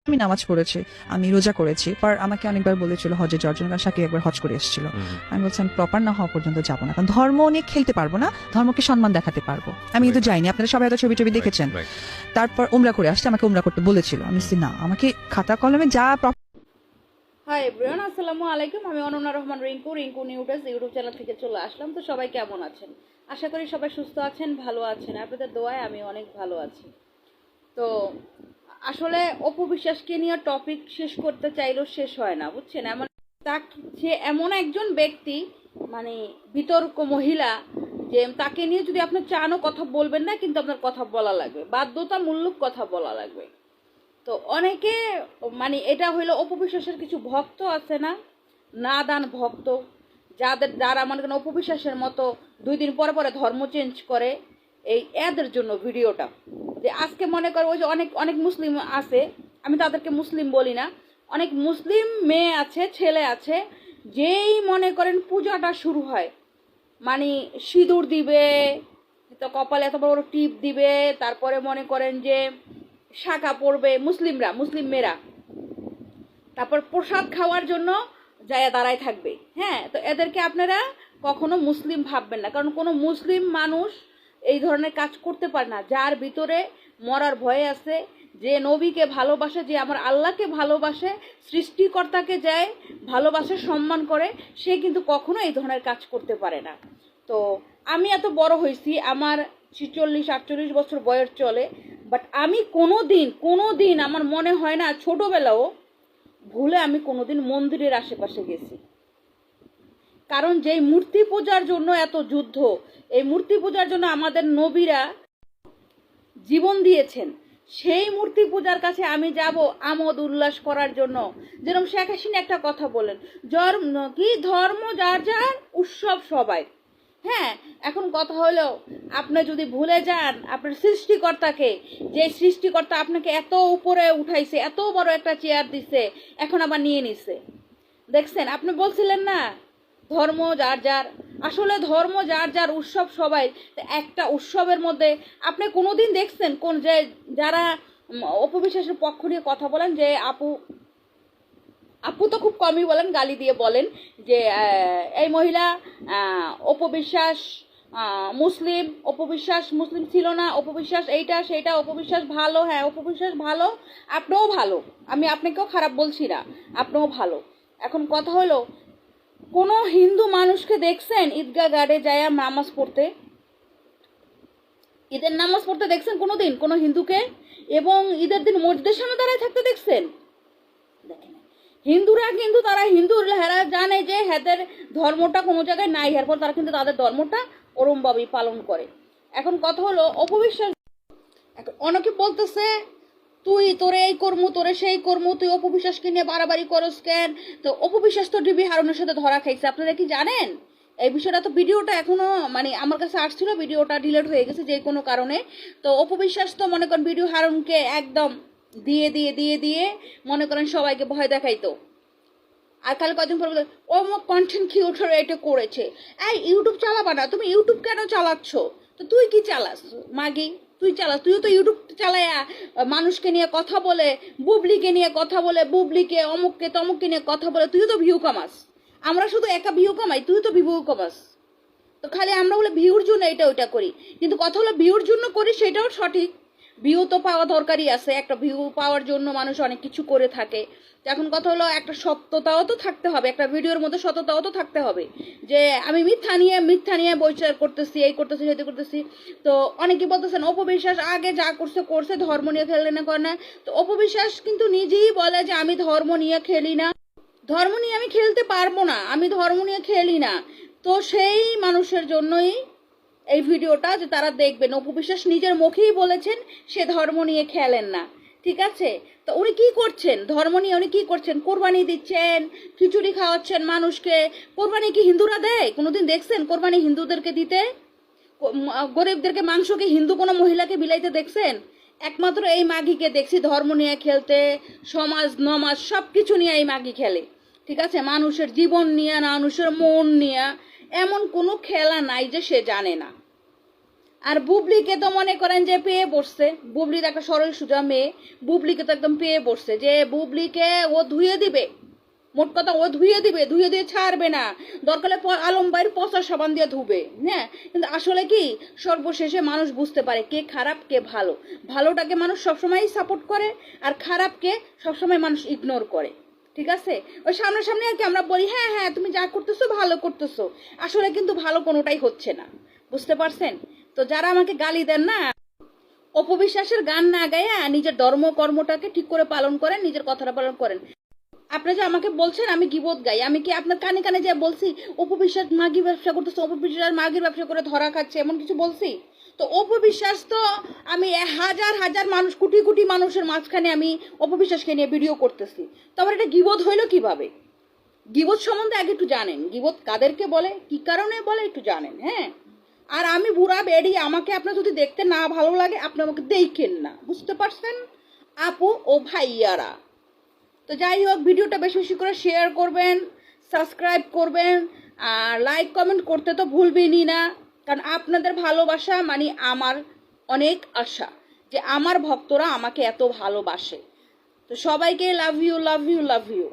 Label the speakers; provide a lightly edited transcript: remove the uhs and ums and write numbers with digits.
Speaker 1: আমি নামাজ পড়েছি, আমি রোজা করেছি, পর আমাকে অনেকবার বলেছিল হজে যাওয়ার জন্য, কারণ সাকিব একবার হজ করে এসেছিল। আমি বলছি আমি প্রপার না হওয়া পর্যন্ত যাবো না, কারণ ধর্ম নিয়ে খেলতে পারবো না, ধর্মকে সম্মান দেখাতে পারবো। আমি কিন্তু যাইনি, আপনারা সবাই হয়তো ছবি টবি দেখেছেন। তারপর উমরা করে আসছে, আমাকে উমরা করতে বলেছিল, আমি বলছি না, আমাকে খাতা কলমে যা।
Speaker 2: হাই এভরিওয়ান, আসসালামু আলাইকুম। আমি অনন্যা রহমান রিঙ্কু নিউটাস ইউটিউব চ্যানেল থেকে চলে আসলাম। তো সবাই কেমন আছেন? আশা করি সবাই সুস্থ আছেন, ভালো আছেন। আপনাদের দোয়ায় আমি অনেক ভালো আছি। তো আসলে অপু বিশ্বাসকে নিয়ে টপিক শেষ করতে চাইলেও শেষ হয় না, বুঝছেন। সে এমন একজন ব্যক্তি, মানে বিতর্ক মহিলা, যে তাকে নিয়ে যদি আপনি চানও কথা বলবেন না, কিন্তু আপনার কথা বলা লাগবে, বাধ্যতামূলক কথা বলা লাগবে। তো অনেকে মানে এটা হইলো অপবিশ্বাসের কিছু ভক্ত আছে না, নাদান ভক্ত, যারা মনে করেন অপবিশ্বাসের মতো 2 দিন পরে পরে ধর্ম চেঞ্জ করে। এদের জন্য ভিডিওটা, যে আজকে মনে করো ওই যে অনেক অনেক মুসলিম আছে, আমি তাদেরকে মুসলিম বলি না, অনেক মুসলিম মেয়ে আছে, ছেলে আছে, যেই মনে করেন পূজাটা শুরু হয়, মানে সিঁদুর দিবে, তো কপালে এত বড় টিপ দিবে, তারপরে মনে করেন যে শাখা পড়বে, মুসলিম মেয়েরা, তারপর প্রসাদ খাওয়ার জন্য যায় দাঁড়ায় থাকবে। হ্যাঁ, তো এদেরকে আপনারা কখনো মুসলিম ভাববেন না, কারণ কোনো মুসলিম মানুষ এই ধরনের কাজ করতে পারে না। যার ভিতরে মরার ভয় আছে, যে নবীকে ভালোবাসে, যে আমার আল্লাহকে ভালোবাসে, সৃষ্টিকর্তাকে যায় ভালোবাসে, সম্মান করে, সে কিন্তু কখনো এই ধরনের কাজ করতে পারে না। তো আমি এত বড় হয়েছি, আমার 46-48 বছর বয়স চলে, বাট আমি কোনো দিন আমার মনে হয় না ছোটবেলাও ভুলে আমি কোনোদিন মন্দিরের আশেপাশে গেছি। কারণ যেই মূর্তি পূজার জন্য এত যুদ্ধ, এই মূর্তি পূজার জন্য আমাদের নবীরা জীবন দিয়েছেন, সেই মূর্তি পূজার কাছে আমি যাব আমোদ উল্লাস করার জন্য। যেরকম শেখ হাসিনা একটা কথা বলেন, ধর্ম যার যার, উৎসব সবাই। হ্যাঁ, এখন কথা হলো, আপনি যদি ভুলে যান আপনার সৃষ্টিকর্তাকে, যে সৃষ্টিকর্তা আপনাকে এত উপরে উঠাইছে, এত বড় একটা চেয়ার দিছে, এখন আবার নিয়ে নিছে। দেখছেন, আপনি বলছিলেন না ধর্ম যার যার, আসলে ধর্ম যার যার, উৎসব সবাই। একটা উৎসবের মধ্যে আপনি কোনোদিন দেখছেন কোন যে যারা অপবিশ্বাসের পক্ষ নিয়ে কথা বলেন, যে আপু তো খুব কমই বলেন, গালি দিয়ে বলেন যে এই মহিলা অপবিশ্বাস অপবিশ্বাস মুসলিম ছিল না, অপবিশ্বাস এইটা সেইটা, অপবিশ্বাস ভালো। হ্যাঁ, অপবিশ্বাস ভালো, আপনিও ভালো, আমি আপনাকেও খারাপ বলছি না, আপনিও ভালো। এখন কথা হলো, কোনো হিন্দু মানুষকে দেখছেন ঈদগাহ গার্ডে যায় নামাজ পড়তে? ঈদের নামাজ পড়তে দেখছেন কোনোদিন কোনো হিন্দুকে? এবং ঈদের দিন মসজিদের সামনে দাঁড়ায় থাকতে দেখছেন? দেখেন, হিন্দুরা কিন্তু তারা হেরা জানে যে হেদের ধর্মটা কোনো জায়গায় নাই, এরপর তারা কিন্তু তাদের ধর্মটা ওরমভাবেই পালন করে। এখন কথা হলো অপবিশ্বাস, অনেকে বলতেছে তোরে এই কর্ম, তোরে সেই কর্ম, তুই অপবিশ্বাসকে নিয়ে বাড়াবাড়ি করস কেন? তো অপবিশ্বাস তো ডিবি হারুনের সাথে ধরা খাইছে, আপনারা কি জানেন এই বিষয়টা? তো ভিডিওটা এখনো মানে আমার কাছে আসছিল, ভিডিওটা ডিলিট হয়ে গেছে যে কোনো কারণে। তো অপবিশ্বাস তো মনে করেন ভিডিও হারুনকে একদম দিয়ে দিয়ে দিয়ে দিয়ে মনে করেন সবাইকে ভয় দেখাইতো। আর খালি কদিন পর ও কন্টেন্ট ক্রিয়েটর এটা করেছে। এই ইউটিউব চালাবা না তুমি? ইউটিউব কেন চালাচ্ছ? তো তুই কি চালাস মাগি? তুই চালাস, তুইও তো ইউটিউব চালায়া মানুষকে নিয়ে কথা বলে, বুবলিকে নিয়ে কথা বলে, বুবলিকে অমুককে তমুককে নিয়ে কথা বলে, তুইও তো ভিউ কামাস। আমরা শুধু একা ভিউ কামাই, তুই তো ভিউ কামাস। তো খালি আমরা বলে ভিউর জন্য এটা ওইটা করি, কিন্তু কথা হলো ভিউর জন্য করি সেটাও সঠিক। ভিউ তো পাওয়া দরকারই আছে, একটা ভিউ পাওয়ার জন্য মানুষ অনেক কিছু করে থাকে। এখন কথা হলো একটা সত্যতাও তো থাকতে হবে, একটা ভিডিওর মধ্যে সত্যতাও তো থাকতে হবে, যে আমি মিথ্যা নিয়ে বৈচার করতেছি, এই করতেছি সেটা করতেছি। তো অনেকে বলতেছেন অপবিশ্বাস আগে যা করছে ধর্ম নিয়ে খেলে না করে না। তো অপবিশ্বাস কিন্তু নিজেই বলে যে আমি ধর্ম নিয়ে খেলি না, ধর্ম নিয়ে আমি খেলতে পারবো না, আমি ধর্ম নিয়ে খেলি না। তো সেই মানুষের জন্যই এই ভিডিওটা, যে তারা দেখবেন অপবিশ্বাস নিজের মুখেই বলেছেন সে ধর্ম নিয়ে খেলেন না। ঠিক আছে, তো উনি কি করছেন ধর্ম নিয়ে? উনি কি করছেন? কোরবানি দিচ্ছেন, খিচুড়ি খাওয়াচ্ছেন মানুষকে। কোরবানি কি হিন্দুরা দেয়? কোনোদিন দেখছেন কোরবানি হিন্দুদেরকে দিতে? গরিবদেরকে মাংস কি হিন্দু কোনো মহিলাকে বিলাইতে দেখছেন? একমাত্র এই মাগিকে দেখছি ধর্ম নিয়ে খেলতে, সমাজ নমাজ সব কিছু নিয়ে এই মাগি খেলে। ঠিক আছে, মানুষের জীবন নিয়ে, মানুষের মন নিয়ে এমন কোনো খেলা নাই যে সে জানে না। আর বুবলিকে তো মনে করেন যে পেয়ে বসছে, বুবলির একটা সরল সোজা মেয়ে, বুবলিকে তো একদম পেয়ে বসছে যে বুবলিকে ও ধুয়ে দিবে, মোট কথা ও ধুয়ে দিবে, ধুয়ে দিয়ে ছাড়বে না, দরকারে আলম ভাইয়ের পচা সাবান দিয়ে ধুবে। হ্যাঁ, কিন্তু আসলে কি সর্বশেষে মানুষ বুঝতে পারে কে খারাপ কে ভালো, ভালোটাকে মানুষ সবসময়ই সাপোর্ট করে আর খারাপকে সবসময় মানুষ ইগনোর করে। ঠিক আছে, ওই সামনাসামনি আর কি আমরা বলি হ্যাঁ হ্যাঁ তুমি যা করতেছো ভালো করতেছো, আসলে কিন্তু ভালো কোনোটাই হচ্ছে না, বুঝতে পারছেন? তো যারা আমাকে গালি দেন না, অপবিশ্বাসের গান না গায়ে নিজের ধর্ম কর্মটাকে ঠিক করে পালন করেন, নিজের কথাটা পালন করেন। আপনি যে আমাকে বলছেন আমি গিবত গাই, আমি কি আপনার কানে কানে যে বলছি অপবিশ্বাস মাগি ব্যবসা করতেছে, অপবিশ্বাস মাগির ব্যবসা করে ধরা খাচ্ছে, এমন কিছু বলছি? তো অপবিশ্বাস তো আমি হাজার হাজার মানুষ, কোটি কোটি মানুষের মাঝখানে আমি অপবিশ্বাসকে নিয়ে ভিডিও করতেছি, তারপর এটা গিবত হইলো কিভাবে? গিবত সম্বন্ধে আগে একটু জানেন, গিবত কাদেরকে বলে, কি কারণে বলে একটু জানেন। হ্যাঁ, আর আমি বুড়া বেড়ি, আমাকে আপনার যদি দেখতে না ভালো লাগে আপনি আমাকে দেখেন না, বুঝতে পারছেন আপু ও ভাইয়ারা? তো যাই হোক, ভিডিওটা বেশি বেশি করে শেয়ার করবেন, সাবস্ক্রাইব করবেন, আর লাইক কমেন্ট করতে তো ভুলবেনই না, কারণ আপনাদের ভালোবাসা মানে আমার অনেক আশা যে আমার ভক্তরা আমাকে এত ভালোবাসে। তো সবাইকে love you love you love you.